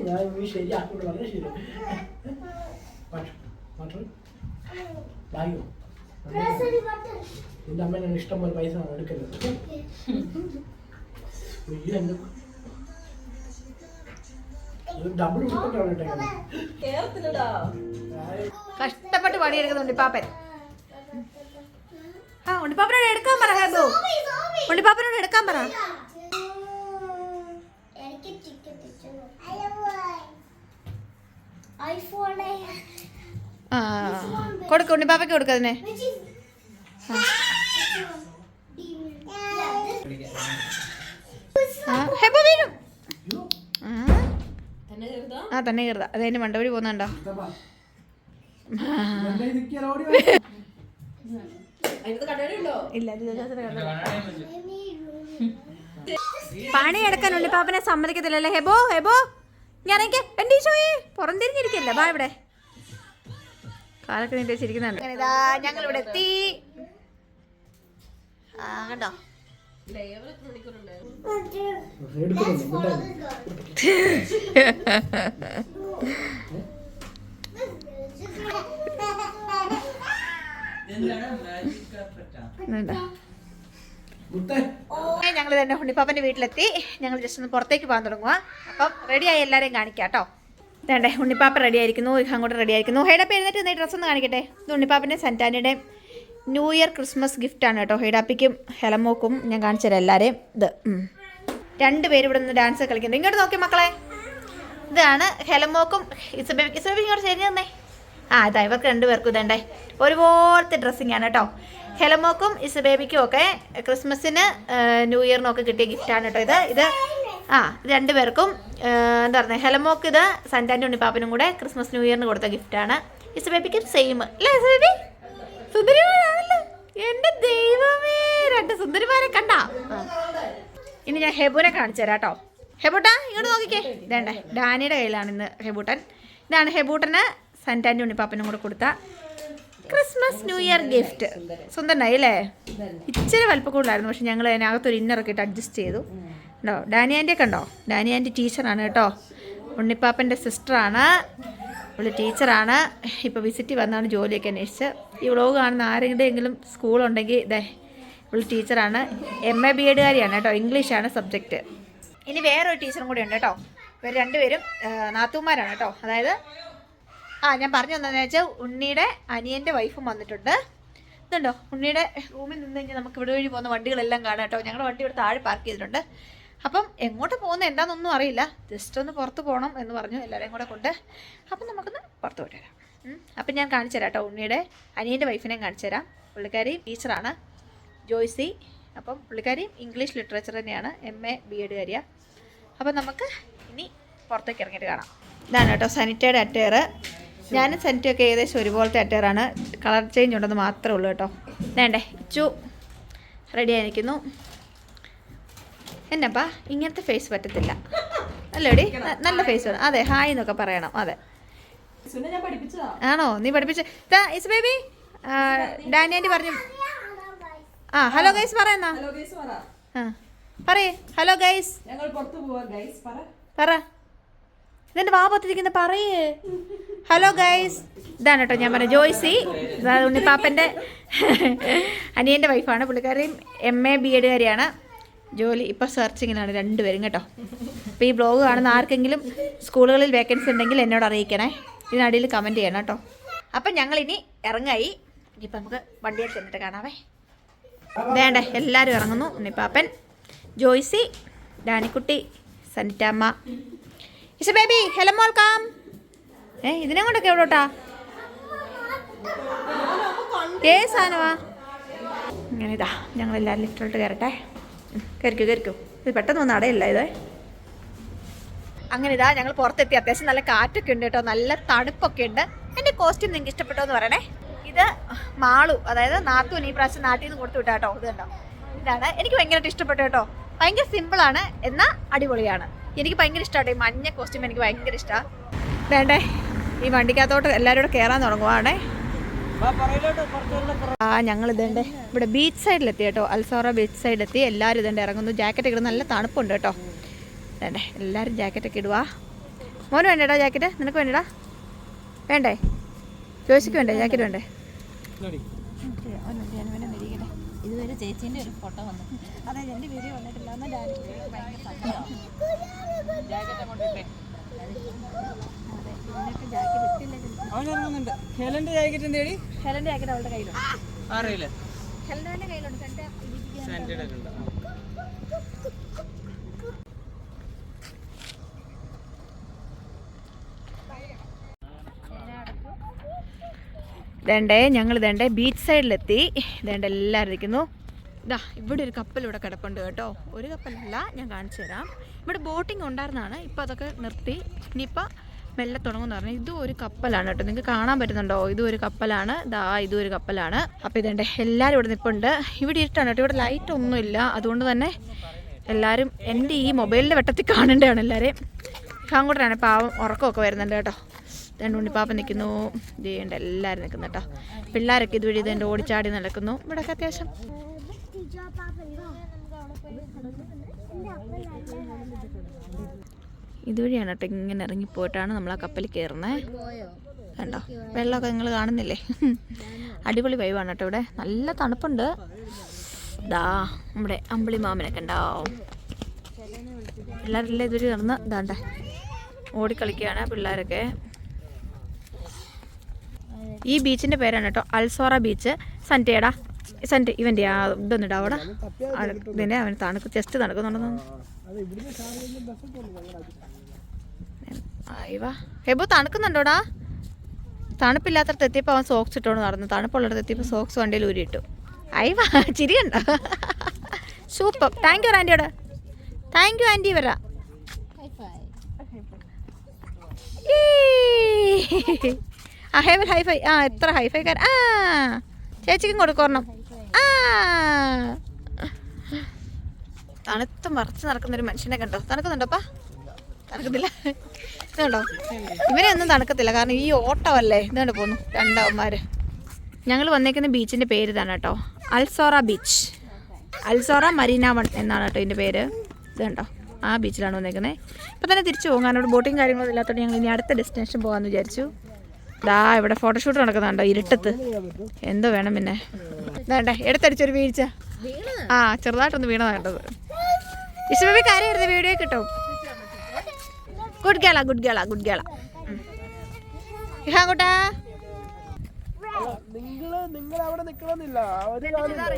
ഞാൻ ശരിയാക്കൊണ്ട് വളരെ ശരി ബായോ നിന്റെ അമ്മ ഇഷ്ടം പോലെ പൈസ എടുക്കരുത്. ഡബിൾ കഷ്ടപ്പെട്ട് പണിയെടുക്കുന്നുണ്ട് പാപ്പൻ. ആ ഉണ്ണിപ്പാപ്പനോട് എടുക്കാൻ പറ. ഹേബു ഉണ്ണിപ്പാപ്പനോട് എടുക്കാൻ പറ. ആ കൊടുക്ക ഉണ്ണിപ്പാപ്പയ്ക്ക് കൊടുക്കതിനെ. ഹേബു വീഴും. ആ തന്നെ കയറുക. അതതിന്റെ മണ്ടവഴി പോകുന്നുണ്ടോ? ഇല്ല പണിയെടുക്കാൻ ഉണ്ണിപ്പാപ്പനെ സമ്മതിക്കത്തില്ലല്ലേ ഹെബോ. ഹെബോ ഞാനേക്ക് എന്റെ ഈശോയെ പുറംതിരിഞ്ഞിരിക്കല്ലേ. ബാ ഇവിടെ കാലൊക്കെ നീട്ടി വെച്ചിരിക്കുന്നുണ്ട്. ഇതാ ഞങ്ങൾ ഇവിടെ എത്തി. ആ കണ്ടോ ഞങ്ങൾ തന്നെ ഉണ്ണിപ്പാപ്പന്റെ വീട്ടിലെത്തി. ഞങ്ങൾ ജസ്റ്റ് ഒന്ന് പുറത്തേക്ക് പോകാൻ തുടങ്ങുക. അപ്പം റെഡിയായി എല്ലാവരെയും കാണിക്കാം കേട്ടോ. വേണ്ടേ ഉണ്ണിപ്പാപ്പ റെഡി ആയിരിക്കുന്നു. അങ്ങോട്ട് റെഡി ആയിരിക്കുന്നു. ഹൈഡാപ്പ എഴുന്നേറ്റ് ഈ ഡ്രസ്സ് ഒന്ന് കാണിക്കട്ടെ. ഇത് ഉണ്ണിപ്പാപ്പൻ്റെ സന്റാനിയുടെയും ന്യൂ ഇയർ ക്രിസ്മസ് ഗിഫ്റ്റാണ് കേട്ടോ. ഹൈഡാപ്പിക്കും ഹെലമോക്കും ഞാൻ കാണിച്ചു തരാം എല്ലാവരെയും. ഇത് രണ്ടുപേരും ഇവിടെ നിന്ന് ഡാൻസ് കളിക്കുന്നത്. ഇങ്ങോട്ട് നോക്കി മക്കളെ. ഇതാണ് ഹെലമോക്കും ഇസബേബി. ഇസബേബി ഇങ്ങോട്ട് ശരി തന്നേ. ആ ഇതാ ഇവർക്ക് രണ്ടുപേർക്കും ഇതേണ്ടേ ഒരുപോലത്തെ ഡ്രസ്സിങ് ആണ് കേട്ടോ. ഹെലമോക്കും ഇസബേബിക്കും ഒക്കെ ക്രിസ്മസിന് ന്യൂ ഇയറിനും ഒക്കെ കിട്ടിയ ഗിഫ്റ്റാണ് കേട്ടോ ഇത്. ഇത് രണ്ടുപേർക്കും എന്താ പറയുക, ഹെലമോക്ക് ഇത് സന്റാൻ്റെ ഉണ്ണിപ്പാപ്പനും കൂടെ ക്രിസ്മസ് ന്യൂ ഇയറിന് കൊടുത്ത ഗിഫ്റ്റാണ്. ഇസബേബിക്കും സെയിം അല്ലേ ഇസബേബി? സുന്ദരിമാരാണല്ലോ. എൻ്റെ ദൈവമേ, രണ്ട് സുന്ദരിമാരെ കണ്ടാ. ഇനി ഞാൻ ഹെബുനെ കാണിച്ചു തരാം കേട്ടോ. ഹെബൂട്ടാ ഇങ്ങോട്ട് നോക്കിക്കേ. ഇതേണ്ടേ ഡാനിയുടെ കയ്യിലാണ് ഇന്ന് ഹെബൂട്ടൻ. ഇതാണ് ഹെബൂട്ടന് സന്റാൻ്റെ ഉണ്ണിപ്പാപ്പനും കൂടെ കൊടുത്ത ക്രിസ്മസ് ന്യൂ ഇയർ ഗിഫ്റ്റ്. സുന്ദരനായി അല്ലേ? ഇച്ചിരി വലിപ്പം കൂടുതലായിരുന്നു, പക്ഷെ ഞങ്ങൾ അതിനകത്തൊരു ഇന്നറൊക്കെ ഇട്ട് അഡ്ജസ്റ്റ് ചെയ്തു. ഉണ്ടോ ഡാനി ആൻറ്റിയൊക്കെ ഉണ്ടോ? ഡാനി ആൻറ്റി ടീച്ചറാണ് കേട്ടോ. ഉണ്ണിപ്പാപ്പൻ്റെ സിസ്റ്ററാണ്. ഇവള് ടീച്ചറാണ്. ഇപ്പോൾ വിസിറ്റ് വന്നാണ് ജോലിയൊക്കെ അന്വേഷിച്ച്. ഈ വ്ളോഗ് കാണുന്ന ആരെങ്കിലും സ്കൂളുണ്ടെങ്കിൽ ഇതേ ഇവള് ടീച്ചറാണ്. MA BEd കാരിയാണ് കേട്ടോ. ഇംഗ്ലീഷാണ് സബ്ജക്റ്റ്. ഇനി വേറൊരു ടീച്ചറും കൂടി ഉണ്ട് കേട്ടോ. ഇവർ രണ്ടുപേരും നാത്തൂമാരാണ് കേട്ടോ. അതായത് ഞാൻ പറഞ്ഞു തന്നതെന്ന് വെച്ചാൽ ഉണ്ണിയുടെ അനിയൻ്റെ വൈഫും വന്നിട്ടുണ്ട്. ഇതുണ്ടോ ഉണ്ണിയുടെ റൂമിൽ നിന്ന് കഴിഞ്ഞാൽ നമുക്ക് ഇവിടെ വഴി പോകുന്ന വണ്ടികളെല്ലാം കാണാം കേട്ടോ. ഞങ്ങളുടെ വണ്ടി ഇവിടെ താഴെ പാർക്ക് ചെയ്തിട്ടുണ്ട്. അപ്പം എങ്ങോട്ട് പോകുന്നത് എന്താണെന്നൊന്നും അറിയില്ല. ജസ്റ്റ് ഒന്ന് പുറത്ത് പോകണം എന്ന് പറഞ്ഞു എല്ലാവരെയും കൂടെ കൊണ്ട്. അപ്പം നമുക്കൊന്ന് പുറത്ത് പോയിട്ട് വരാം. അപ്പം ഞാൻ കാണിച്ചു തരാം കേട്ടോ. ഉണ്ണിയുടെ അനിയൻ്റെ വൈഫിനെയും കാണിച്ചു തരാം. പുള്ളിക്കാരി ടീച്ചറാണ്, ജോയ്സി. അപ്പം പുള്ളിക്കാരി ഇംഗ്ലീഷ് ലിറ്ററേച്ചർ തന്നെയാണ്, MA BEd കാരിയാണ്. അപ്പം നമുക്ക് ഇനി പുറത്തേക്ക് ഇറങ്ങിയിട്ട് കാണാം. ഇതാണ് കേട്ടോ സനിറ്റയുടെ അറ്റയർ. ഞാനും സനിറ്റയൊക്കെ ഏകദേശം ഒരുപോലത്തെ അറ്റയറാണ്. കളർ ചേഞ്ച് ഉണ്ടെന്ന് മാത്രമേ ഉള്ളൂ കേട്ടോ. വേണ്ടേ ഇച്ചു റെഡി ആയിരിക്കുന്നു. എന്നപ്പാ ഇങ്ങനത്തെ ഫേസ് പറ്റത്തില്ല അല്ലേടി? നല്ല ഫേസ് വേണം. അതെ ഹായ് എന്നൊക്കെ പറയണം. അതെ ആണോ? നീ പഠിപ്പിച്ച ഇസ് ബേബി ഡാനി ആൻറ്റി പറഞ്ഞു. ഹലോ ഗൈസ് പറയുന്നാ. പറയേ ഹലോ ഗൈസ് പറ. ഇതെന്റെ വാപത്തിരിക്കുന്ന പറയേ ഹലോ ഗൈസ്. ഇതാണ് കേട്ടോ ഞാൻ പറഞ്ഞ ജോയ്സി. ഇതാണ് ഉണ്ണിപ്പാപ്പൻ്റെ അനിയൻ്റെ വൈഫാണ്. പുള്ളിക്കാരിയും MA BEd കാരിയാണ്. ജോലി ഇപ്പോൾ സെർച്ചിങ്ങിലാണ് രണ്ടുപേരും കേട്ടോ. അപ്പോൾ ഈ ബ്ലോഗ് കാണുന്ന ആർക്കെങ്കിലും സ്കൂളുകളിൽ വേക്കൻസി ഉണ്ടെങ്കിൽ എന്നോട് അറിയിക്കണേ. ഇതിനടിയിൽ കമൻറ്റ് ചെയ്യണം കേട്ടോ. അപ്പം ഞങ്ങളിനി ഇറങ്ങായി. ഇനിയിപ്പോൾ നമുക്ക് വണ്ടിയിൽ ചെന്നിട്ട് കാണാവേ. വേണ്ടേ എല്ലാവരും ഇറങ്ങുന്നു. ഉണ്ണിപ്പാപ്പൻ, ജോയ്സി, ഡാനിക്കുട്ടി, സനിറ്റമ്മ, ഇസ ബേബി, ഹെലമോൾ കാം. ഇതിനെ കൊണ്ടൊക്കെ എവിടോട്ടാ? സാധനമാ ഇങ്ങനെ. ഇതാ ഞങ്ങളെല്ലാവരും ലിഫ്റ്റിലോട്ട് കയറട്ടെ. കയറിക്കൂ. ഇത് പെട്ടെന്ന് ഒന്നും അടയില്ല ഇത്. അങ്ങനെ ഇതാ ഞങ്ങൾ പുറത്തെത്തി. അത്യാവശ്യം നല്ല കാറ്റൊക്കെ ഉണ്ട് കേട്ടോ. നല്ല തണുപ്പൊക്കെ ഉണ്ട്. എൻ്റെ കോസ്റ്റ്യൂം നിങ്ങൾക്ക് ഇഷ്ടപ്പെട്ടോ എന്ന് പറയണേ. ഇത് മാളു, അതായത് നാത്തൂന് ഈ പ്രാവശ്യം നാട്ടിൽ നിന്ന് കൊടുത്തു വിട്ടാ കേട്ടോ. ഇത് കണ്ടോ, ഇതാണ് എനിക്ക് ഭയങ്കരമായിട്ട് ഇഷ്ടപ്പെട്ടു കേട്ടോ. ഭയങ്കര സിമ്പിളാണ് എന്നാൽ അടിപൊളിയാണ്. എനിക്ക് ഭയങ്കര ഇഷ്ടമാണ് ഈ മഞ്ഞ കോസ്റ്റ്യൂം. എനിക്ക് ഭയങ്കര ഇഷ്ടമാണ്. വേണ്ടേ ഈ വണ്ടിക്കകത്തോട്ട് എല്ലാവരും കൂടെ കയറാൻ തുടങ്ങുവാണേ. ഞങ്ങൾ ഇതേണ്ടേ ഇവിടെ ബീച്ച് സൈഡിലെത്തി കേട്ടോ. അൽസോറ ബീച്ച് സൈഡിലെത്തി. എല്ലാവരും ഇതേണ്ട ഇറങ്ങുന്നു. ജാക്കറ്റ് ഇടുന്ന നല്ല തണുപ്പുണ്ട് കേട്ടോ. വേണ്ടേ എല്ലാവരും ജാക്കറ്റൊക്കെ ഇടുക. മോന് വേണ്ടേടാ ജാക്കറ്റ്? നിനക്ക് വേണ്ടടാ? വേണ്ടേ? ജോയ്സിക്ക് വേണ്ടേ ജാക്കറ്റ്? വേണ്ടേ? ഇതുവരെ ചേച്ചീൻ്റെ ഒരു ഫോട്ടോ വന്നു. അതെ, എൻ്റെ വീഡിയോ വന്നിട്ടില്ല. എന്നാൽ ഭയങ്കര സങ്കടമാണ്. അവനിറങ്ങുന്നുണ്ട്. ഹെലന്റെ ജാക്കറ്റ് എന്തേടി? ഹെലൻ്റെ ജാക്കറ്റ് അവളുടെ കയ്യിലുണ്ട്. അറിയില്ല. ഹെലൻ്റെ കയ്യിലുണ്ട്. സാന്റയുടെ ഒക്കെ ഉണ്ട്. ഇതേണ്ടേ ഞങ്ങൾ ഇതേണ്ടേ ബീച്ച് സൈഡിലെത്തി. ഇതേണ്ട എല്ലാവരും ഇരിക്കുന്നു. ഇതാ ഇവിടെ ഒരു കപ്പൽ ഇവിടെ കിടപ്പുണ്ട് കേട്ടോ. ഒരു കപ്പലല്ല, ഞാൻ കാണിച്ചു തരാം. ഇവിടെ ബോട്ടിംഗ് ഉണ്ടായിരുന്നതാണ്, ഇപ്പം അതൊക്കെ നിർത്തി. ഇനിയിപ്പോൾ മെല്ലെ തുടങ്ങുമെന്ന് പറഞ്ഞു. ഇതും ഒരു കപ്പലാണ് കേട്ടോ. നിങ്ങൾക്ക് കാണാൻ പറ്റുന്നുണ്ടോ? ഇതും ഒരു കപ്പലാണ്. ഇതും ഒരു കപ്പലാണ്. അപ്പോൾ ഇതേണ്ടേ എല്ലാവരും ഇവിടെ നിൽപ്പുണ്ട്. ഇവിടെ ഇരുട്ടാണ് കേട്ടോ. ഇവിടെ ലൈറ്റ് ഒന്നുമില്ല. അതുകൊണ്ട് തന്നെ എല്ലാവരും എൻ്റെ ഈ മൊബൈലിൻ്റെ വെട്ടത്തിൽ കാണേണ്ടതാണ് എല്ലാവരെയും. അങ്ങോട്ടാണ് പാവം ഉറക്കമൊക്കെ വരുന്നുണ്ട് കേട്ടോ. രണ്ട് ഉണ്ണിപ്പാപ്പ നിൽക്കുന്നു. ചെയ്യേണ്ട എല്ലാവരും നിൽക്കുന്നു കേട്ടോ. പിള്ളേരൊക്കെ ഇതുവഴി ഇതെൻ്റെ ഓടിച്ചാടി നടക്കുന്നു. ഇവിടെയൊക്കെ അത്യാവശ്യം ഇതുവഴിയാണ് കേട്ടോ. ഇങ്ങനെ ഇറങ്ങിപ്പോയിട്ടാണ് നമ്മൾ ആ കപ്പലിൽ കയറുന്നത്. കണ്ടോ വെള്ളമൊക്കെ നിങ്ങൾ കാണുന്നില്ലേ? അടിപൊളി വൈവാണ് കേട്ടോ. ഇവിടെ നല്ല തണുപ്പുണ്ട്. നമ്മുടെ അമ്പിളി മാമനൊക്കെ ഉണ്ടാവും. പിള്ളേരെല്ലാം ഇതുവഴി നടന്ന് ഇതാണ്ടേ ഓടിക്കളിക്കുകയാണ് പിള്ളേരൊക്കെ. ഈ ബീച്ചിൻ്റെ പേരാണ് കേട്ടോ അൽസോറ ബീച്ച്. സന്റേടാ സന്റേ ഇവൻ്റെ ആ ഇതൊന്നിടാ അവിടെ ഇതിൻ്റെ അവന് തണുക്ക് ചെസ്റ്റ് തണുക്കുന്നുണ്ടെന്ന്. അയ്യവാ ഹെബു തണുക്കുന്നുണ്ടോടാ? തണുപ്പില്ലാത്തടത്ത് എത്തിയപ്പോൾ അവൻ സോക്സ് ഇട്ടോണ്ട് നടന്നു. തണുപ്പുള്ളിടത്ത് എത്തിയപ്പോൾ സോക്സ് വണ്ടിയിൽ ഊരിയിട്ടു. അയ്യവാ ചിരിയുണ്ടോ? സൂപ്പർ. താങ്ക് യു ആൻറ്റിയോട്. Thank you aunty. വരാ ഹൈഫൈ ഹൈഫൈ. എത്ര ഹൈഫൈക്കാർ. ചേച്ചിക്കും കൊടുക്കണം. തണുത്ത് മറച്ച് നടക്കുന്നൊരു മനുഷ്യനെ കണ്ടോ? തണുക്കുന്നുണ്ടോപ്പാ? തണുക്കത്തില്ല. ഇതുണ്ടോ? ഇവരെ ഒന്നും തണുക്കത്തില്ല, കാരണം ഈ ഓട്ടമല്ലേ. ഇതുകൊണ്ട് പോന്നു രണ്ടവന്മാർ. ഞങ്ങൾ വന്നേക്കുന്ന ബീച്ചിൻ്റെ പേര് ഇതാണ് കേട്ടോ, അൽസോറ ബീച്ച്. അൽസോറ മരീന 1 എന്നാണ് കേട്ടോ ഇതിൻ്റെ പേര്. ഇതുണ്ടോ ആ ബീച്ചിലാണ് വന്നേക്കുന്നത്. ഇപ്പം തന്നെ തിരിച്ചു പോകും, കാരണം ഇവിടെ ബോട്ടിങ് കാര്യങ്ങളൊന്നും ഇല്ലാത്തതുകൊണ്ട് ഞങ്ങൾ ഇനി അടുത്ത ഡെസ്റ്റിനേഷൻ പോകാമെന്ന് വിചാരിച്ചു. ഇവിടെ ഫോട്ടോഷൂട്ട് നടക്കുന്നുണ്ടോ ഇരുട്ടത്ത്? എന്തോ വേണം പിന്നെ. വേണ്ടേ എടുത്തടിച്ചൊരു വീഴ്ച. ചെറുതായിട്ടൊന്ന് വീണതാണ് കേട്ടത്. ഇഷ്ടമേ കാര്യം എടുത്ത വീഡിയോ കിട്ടും. ഗുഡ് ഗേള ഗുഡ് ഗേള ഗുഡ് ഗേള. ഇഹാങ്കൂട്ടാ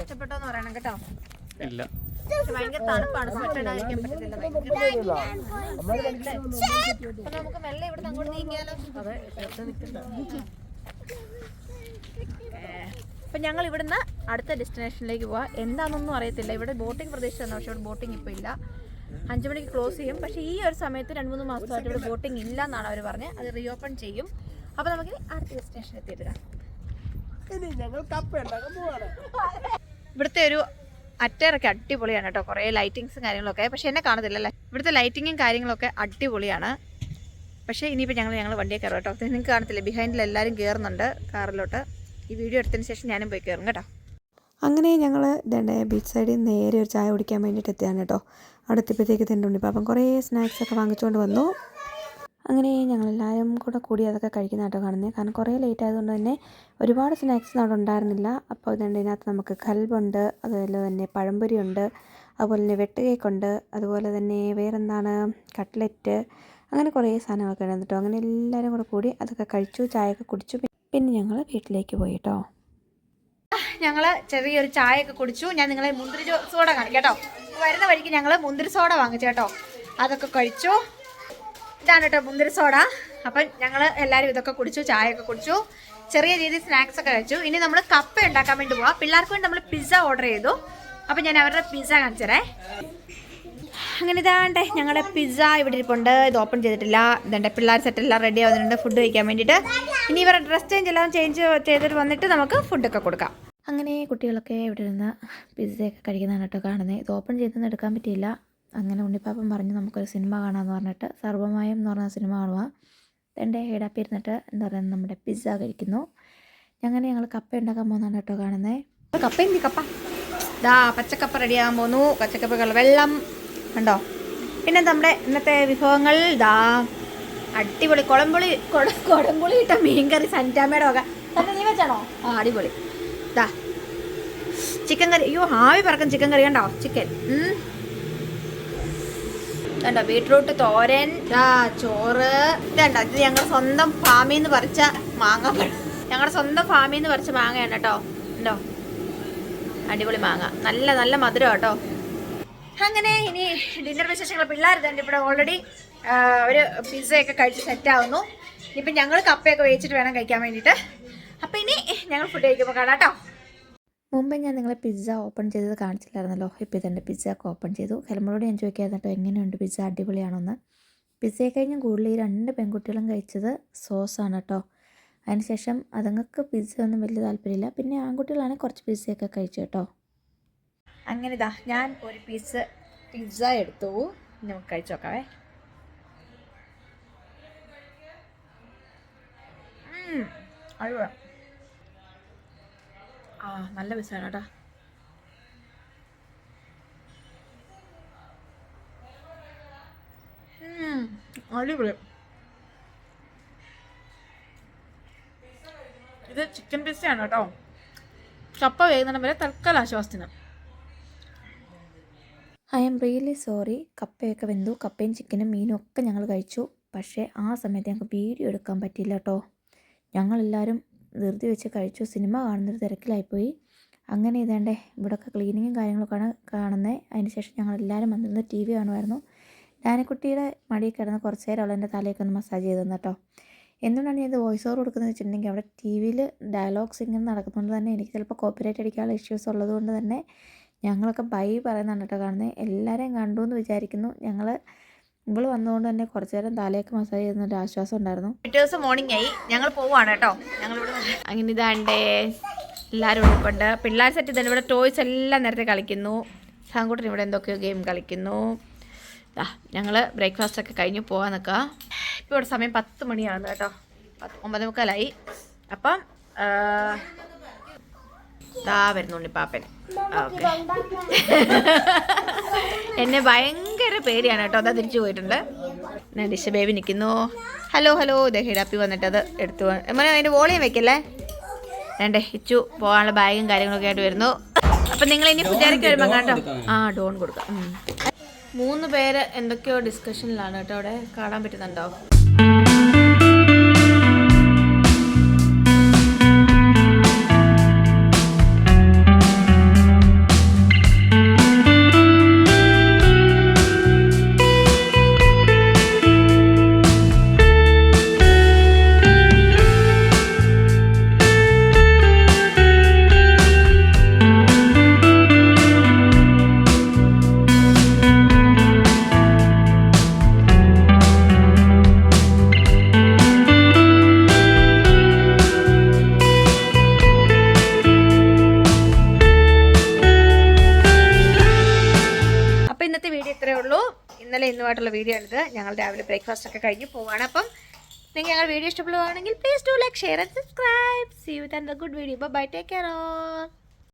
ഇഷ്ടപ്പെട്ടോന്ന് പറയണം കേട്ടോ. ഇല്ല, ഭയങ്കര തണുപ്പാണ്, സ്വെറ്ററിടാതിരിക്കാൻ പറ്റത്തില്ല. നമുക്ക് മെല്ലെ ഇവിടെ അങ്ങോട്ട് നീങ്ങിയാലോ? അപ്പം ഞങ്ങൾ ഇവിടുന്ന് അടുത്ത ഡെസ്റ്റിനേഷനിലേക്ക് പോവാം. എന്താണെന്നൊന്നും അറിയത്തില്ല. ഇവിടെ ബോട്ടിംഗ് പ്രദേശമാണ്, പക്ഷേ ഇവിടെ ബോട്ടിംഗ് ഇപ്പോൾ ഇല്ല. 5 മണിക്ക് ക്ലോസ് ചെയ്യും. പക്ഷേ ഈ ഒരു സമയത്ത് 2-3 മാസമായിട്ട് ഇവിടെ ബോട്ടിംഗ് ഇല്ല എന്നാണ് അവർ പറഞ്ഞത്. അത് റീഓപ്പൺ ചെയ്യും. അപ്പോൾ നമുക്ക് അടുത്ത ഡെസ്റ്റിനേഷൻ എത്തിയിട്ടാണ്. ഇവിടുത്തെ ഒരു അറ്റയറൊക്കെ അടിപൊളിയാണ് കേട്ടോ. കുറേ ലൈറ്റിങ്സും കാര്യങ്ങളൊക്കെ. പക്ഷേ എന്നെ കാണത്തില്ലല്ലേ. ഇവിടുത്തെ ലൈറ്റിങ്ങും കാര്യങ്ങളൊക്കെ അടിപൊളിയാണ്. പക്ഷേ ഇനിയിപ്പോൾ ഞങ്ങൾ വണ്ടിയെ കയറും കേട്ടോ. നിങ്ങൾക്ക് കാണത്തില്ലേ, ബിഹൈൻഡിൽ എല്ലാവരും കയറുന്നുണ്ട് കാറിലോട്ട്. ഈ വീഡിയോ എടുത്തതിന് ശേഷം ഞാനും പോയി കയറും കേട്ടോ. അങ്ങനെ ഞങ്ങൾ ഇതേണ്ട ബീച്ച് സൈഡിൽ നേരെ ഒരു ചായ കുടിക്കാൻ വേണ്ടിയിട്ട് എത്തിയാണ് കേട്ടോ. അവിടെ എത്തിയപ്പോഴത്തേക്ക് തന്നെ ഉണ്ണിപ്പാപ്പൻ കുറേ സ്നാക്സൊക്കെ വാങ്ങിച്ചുകൊണ്ട് വന്നു. അങ്ങനെ ഞങ്ങളെല്ലാവരും കൂടി അതൊക്കെ കഴിക്കുന്ന കേട്ടോ കാണുന്നത്. കാരണം കുറേ ലേറ്റ് ആയതുകൊണ്ട് തന്നെ ഒരുപാട് സ്നാക്സ് അവിടെ ഉണ്ടായിരുന്നില്ല. അപ്പോൾ ഇതുണ്ട്, ഇതിനകത്ത് നമുക്ക് കൽബുണ്ട്, അതുപോലെ തന്നെ പഴംപൊരിയുണ്ട്, അതുപോലെ തന്നെ വെട്ട് കേക്കുണ്ട്, അതുപോലെ തന്നെ വേറെന്താണ് കട്ട്ലറ്റ്, അങ്ങനെ കുറേ സാധനങ്ങളൊക്കെ ഉണ്ടായിരുന്നു കേട്ടോ. അങ്ങനെ എല്ലാവരും കൂടി അതൊക്കെ കഴിച്ചു, ചായയൊക്കെ കുടിച്ചു. പിന്നെ ഞങ്ങൾ വീട്ടിലേക്ക് പോയി കേട്ടോ. ഞങ്ങൾ ചെറിയൊരു ചായയൊക്കെ കുടിച്ചു. ഞാൻ നിങ്ങളെ മുന്തിരി സോഡ കാണിക്കാം കേട്ടോ. വരുന്ന വഴിക്ക് ഞങ്ങൾ മുന്തിരി സോഡ വാങ്ങിച്ചു കേട്ടോ. അതൊക്കെ കഴിച്ചു. ഇതാണ് കേട്ടോ മുന്തിരി സോഡ. അപ്പം ഞങ്ങൾ എല്ലാവരും ഇതൊക്കെ കുടിച്ചു, ചായയൊക്കെ കുടിച്ചു, ചെറിയ രീതിയിൽ സ്നാക്സ് ഒക്കെ കഴിച്ചു. ഇനി നമ്മൾ കപ്പ ഉണ്ടാക്കാൻ വേണ്ടി പോവാം. പിള്ളേർക്ക് വേണ്ടി നമ്മൾ പിസ്സ ഓർഡർ ചെയ്തു. അപ്പം ഞാൻ അവരുടെ പിസ്സ കാണിച്ചതരേ. അങ്ങനെ ഇതാണ്ടേ ഞങ്ങളുടെ പിസ്സ ഇവിടെ ഇരിപ്പുണ്ട്. ഇത് ഓപ്പൺ ചെയ്തിട്ടില്ല. ഇതുണ്ട് പിള്ളേർ സെറ്റെല്ലാം റെഡി ആവുന്നുണ്ട് ഫുഡ് കഴിക്കാൻ വേണ്ടിയിട്ട്. ഇനി ഇവരുടെ ഡ്രസ് ചേഞ്ച് ചെയ്തിട്ട് വന്നിട്ട് നമുക്ക് ഫുഡൊക്കെ കൊടുക്കാം. അങ്ങനെ കുട്ടികളൊക്കെ ഇവിടെ നിന്ന് പിസ്സയൊക്കെ കഴിക്കുന്നതാണ് കേട്ടോ കാണുന്നത്. ഇത് ഓപ്പൺ ചെയ്തൊന്നും എടുക്കാൻ പറ്റിയില്ല. അങ്ങനെ ഉണ്ണിപ്പാപ്പൻ പറഞ്ഞു നമുക്കൊരു സിനിമ കാണാമെന്ന് പറഞ്ഞിട്ട് സർവ്വമായം എന്ന് പറഞ്ഞ സിനിമ കാണുക. എൻ്റെ ഹേഡാപ്പി ഇരുന്നിട്ട് എന്താ പറയുക നമ്മുടെ പിസ്സ കഴിക്കുന്നു. അങ്ങനെ ഞങ്ങൾ കപ്പ ഉണ്ടാക്കാൻ പോകുന്നതാണ് കേട്ടോ കാണുന്നത്. കപ്പ പച്ചക്കപ്പ റെഡിയാകാൻ പോകുന്നു. പച്ചക്കപ്പകൾ വെള്ളം കണ്ടോ. പിന്നെ നമ്മുടെ ഇന്നത്തെ വിഭവങ്ങൾ അടിപൊളി കുടംപുളി ഇട്ട മീൻകറി സൻറ്റാമ്മയുടെ വക. തന്നെ നീ വെച്ചാണോ? ആ അടിപൊളി. ഇതാ ചിക്കൻ കറി. അയ്യോ ആവി പറക്കും ചിക്കൻ കറി. കണ്ടോ ചിക്കൻ. ഇതണ്ടോ ബീട്രൂട്ട് തോരൻ. ചോറ്. ഇതണ്ടോ ഇത് ഞങ്ങൾ സ്വന്തം ഫാമിൽ നിന്ന് പറിച്ച മാങ്ങ. ഞങ്ങളുടെ സ്വന്തം ഫാമിൽ നിന്ന് പറിച്ച മാങ്ങയാണ് കേട്ടോ. ഉണ്ടോ അടിപൊളി മാങ്ങ. നല്ല നല്ല മധുരം കേട്ടോ. അങ്ങനെ ഇനി ഡിന്നർ വിശേഷങ്ങൾ. പിള്ളേർ തന്നെ ഇവിടെ ഓൾറെഡി ഒരു പിസ്സയൊക്കെ കഴിച്ച് സെറ്റാവുന്നു. ഇനിയിപ്പം ഞങ്ങൾ കപ്പയൊക്കെ വേവിച്ചിട്ട് വേണം കഴിക്കാൻ വേണ്ടിയിട്ട്. അപ്പം ഇനി ഞങ്ങൾ ഫുഡ് കഴിക്കുമ്പോൾ കാണാം കേട്ടോ. മുമ്പ് ഞാൻ നിങ്ങളെ പിസ്സ ഓപ്പൺ ചെയ്തത് കാണിച്ചില്ലായിരുന്നല്ലോ. ഇപ്പോൾ ഇതെൻ്റെ പിസ്സ ഒക്കെ ഓപ്പൺ ചെയ്തു. ഹെൽമോളോട് ഞാൻ ചോദിക്കായിരുന്നു കേട്ടോ എങ്ങനെയുണ്ട് പിസ്സ, അടിപൊളിയാണോന്ന്. പിസ്സയെ കഴിഞ്ഞ് കൂടുതൽ ഈ 2 പെൺകുട്ടികളും കഴിച്ചത് സോസാണ് കേട്ടോ. അതിനുശേഷം അതുങ്ങൾക്ക് പിസ്സ ഒന്നും വലിയ താല്പര്യമില്ല. പിന്നെ ആൺകുട്ടികളാണെങ്കിൽ കുറച്ച് പിസ്സയൊക്കെ കഴിച്ചു കേട്ടോ. അങ്ങനെ ഇതാ ഞാൻ ഒരു പിസ്സ എടുത്തു. നമുക്ക് കഴിച്ചു നോക്കാവേ. അടിപൊളി. നല്ല പിസ്സയാണ് കേട്ടോ. അടിപൊളി. ഇത് ചിക്കൻ പിസ്സയാണ് കേട്ടോ. കപ്പ വേകുന്നിടം വരെ തൽക്കാലം ആശ്വാസത്തിന്. I am really sorry. കപ്പയൊക്കെ വെന്തു. കപ്പയും ചിക്കനും മീനും ഒക്കെ ഞങ്ങൾ കഴിച്ചു. പക്ഷേ ആ സമയത്ത് ഞങ്ങൾക്ക് വീഡിയോ എടുക്കാൻ പറ്റിയില്ല കേട്ടോ. ഞങ്ങളെല്ലാവരും ധൃതി വെച്ച് കഴിച്ചു. സിനിമ കാണുന്നൊരു തിരക്കിലായിപ്പോയി. അങ്ങനെ ഇതേണ്ടേ ഇവിടെയൊക്കെ ക്ലീനിങ്ങും കാര്യങ്ങളൊക്കെയാണ് കാണുന്നത്. അതിന് ശേഷം ഞങ്ങളെല്ലാവരും വന്നിരുന്ന് TV കാണുമായിരുന്നു. ഡാനിക്കുട്ടിയുടെ മടിയിൽ കിടന്ന് കുറച്ച് നേരം അവളെൻ്റെ തലയൊക്കെ ഒന്ന് മസാജ് ചെയ്ത് തന്നു കേട്ടോ. എന്തുകൊണ്ടാണ് ഞാൻ ഇത് വോയിസ് ഓവർ കൊടുക്കുന്നത് വെച്ചിട്ടുണ്ടെങ്കിൽ അവിടെ TV-യിൽ ഡയലോഗ്സ് ഇങ്ങനെ നടക്കുന്നതുകൊണ്ട് തന്നെ എനിക്ക് ചിലപ്പോൾ കോപ്പിറൈറ്റ് അടിക്കാനുള്ള ഇഷ്യൂസ് ഉള്ളത് കൊണ്ട് തന്നെ ഞങ്ങളൊക്കെ ബൈ പറയുന്നതാണ് കേട്ടോ കാണുന്നത്. എല്ലാവരെയും കണ്ടു എന്ന് വിചാരിക്കുന്നു. ഇവള് വന്നതുകൊണ്ട് തന്നെ കുറച്ച് നേരം തലയൊക്കെ മസാജ് ചെയ്യുന്നൊരു ആശ്വാസം ഉണ്ടായിരുന്നു. പിറ്റേ മോർണിംഗ് ആയി. ഞങ്ങൾ പോവാണ് കേട്ടോ. ഞങ്ങളിവിടെ അങ്ങനെ ഇതാണ്ടേ എല്ലാവരും ഉൾക്കൊണ്ട് പിള്ളേർ സെറ്റ് തന്നെ. ഇവിടെ ടോയ്സ് എല്ലാം നേരത്തെ കളിക്കുന്നു. സാങ്കൂട്ടൻ ഇവിടെ എന്തൊക്കെയോ ഗെയിം കളിക്കുന്നു. ഞങ്ങൾ ബ്രേക്ക്ഫാസ്റ്റ് ഒക്കെ കഴിഞ്ഞ് പോകാൻ നിൽക്കുക. ഇപ്പോൾ ഇവിടെ സമയം 10 മണിയാണ് കേട്ടോ. 9:45. അപ്പം വരുന്നു ഉണ്ണിപ്പാപ്പൻ. ഓക്കെ എന്നെ ഭയങ്കര പേടിയാണ് കേട്ടോ. അതാ തിരിച്ചു പോയിട്ടുണ്ട്. ഡിഷ ബേബി നിൽക്കുന്നു. ഹലോ ഇതേ ഹിഡാപ്പി വന്നിട്ട് അത് എടുത്തു. മോനെ അതിൻ്റെ വോളിയം വെക്കല്ലേ. വേണ്ടേ ഇച്ചു പോകാനുള്ള ബാഗും കാര്യങ്ങളൊക്കെ ആയിട്ട് വരുന്നു. അപ്പം നിങ്ങൾ ഇനി പൂജാരിക്ക് വരുമ്പോൾ കേട്ടോ. ഡോൺ കൊടുക്കാം. 3 പേര് എന്തൊക്കെയോ ഡിസ്കഷനിലാണ് കേട്ടോ. അവിടെ കാണാൻ പറ്റുന്നുണ്ടോ? ഇന്നുമായിട്ടുള്ള വീഡിയോ ആണിത്. ഞങ്ങൾ രാവിലെ ബ്രേക്ക്ഫാസ്റ്റ് ഒക്കെ കഴിഞ്ഞ് പോവാണ്. അപ്പം നിങ്ങൾക്ക് ഞങ്ങൾ വീഡിയോ ഇഷ്ടപ്പെടുകയാണെങ്കിൽ please do like, share and subscribe. See you with another good video. Bye, take care all.